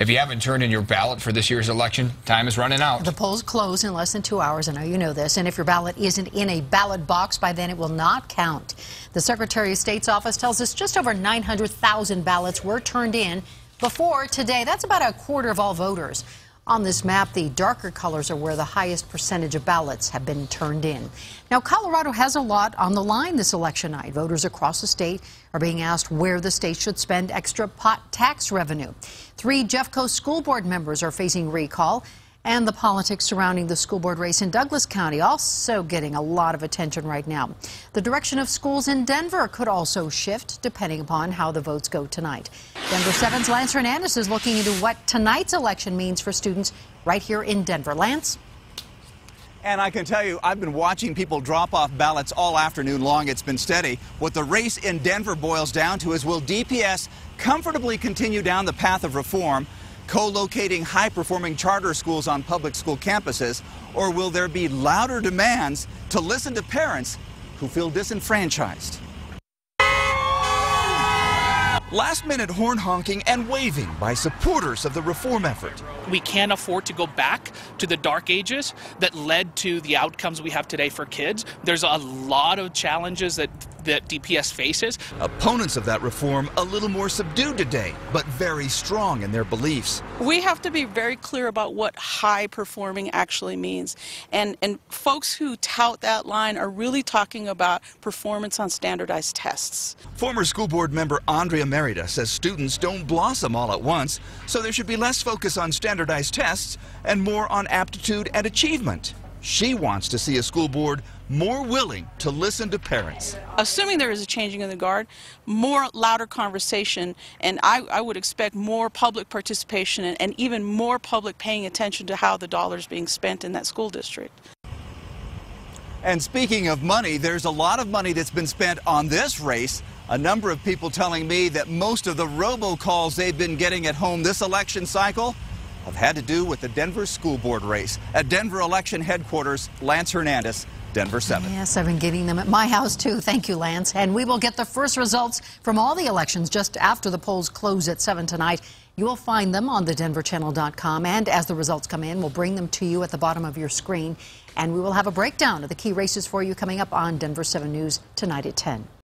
If you haven't turned in your ballot for this year's election, time is running out. The polls close in less than 2 hours. I know you know this. And if your ballot isn't in a ballot box by then, it will not count. The Secretary of State's office tells us just over 900,000 ballots were turned in before today. That's about a quarter of all voters. On this map, the darker colors are where the highest percentage of ballots have been turned in. Now, Colorado has a lot on the line this election night. Voters across the state are being asked where the state should spend extra pot tax revenue. 3 Jeffco school board members are facing recall, and the politics surrounding the school board race in Douglas County also getting a lot of attention right now. The direction of schools in Denver could also shift depending upon how the votes go tonight. Denver 7's Lance Hernandez is looking into what tonight's election means for students right here in Denver. Lance? And I can tell you, I've been watching people drop off ballots all afternoon long. It's been steady. What the race in Denver boils down to is, will DPS comfortably continue down the path of reform, co-locating high-performing charter schools on public school campuses, or will there be louder demands to listen to parents who feel disenfranchised? Last-minute horn honking and waving by supporters of the reform effort. We can't afford to go back to the dark ages that led to the outcomes we have today for kids. There's a lot of challenges that DPS faces. Opponents of that reform a little more subdued today, but very strong in their beliefs. We have to be very clear about what high performing actually means. And folks who tout that line are really talking about performance on standardized tests. Former school board member Andrea Merida says students don't blossom all at once, so there should be less focus on standardized tests and more on aptitude and achievement. She wants to see a school board more willing to listen to parents. Assuming there is a changing of the guard, more louder conversation, and I would expect more public participation and even more public paying attention to how the dollar's being spent in that school district. And speaking of money, there's a lot of money that's been spent on this race. A number of people telling me that most of the robocalls they've been getting at home this election cycle have had to do with the Denver school board race. At Denver election headquarters, Lance Hernandez, Denver 7. Yes, I've been getting them at my house, too. Thank you, Lance. And we will get the first results from all the elections just after the polls close at 7 tonight. You will find them on thedenverchannel.com. And as the results come in, we'll bring them to you at the bottom of your screen. And we will have a breakdown of the key races for you coming up on Denver 7 News tonight at 10.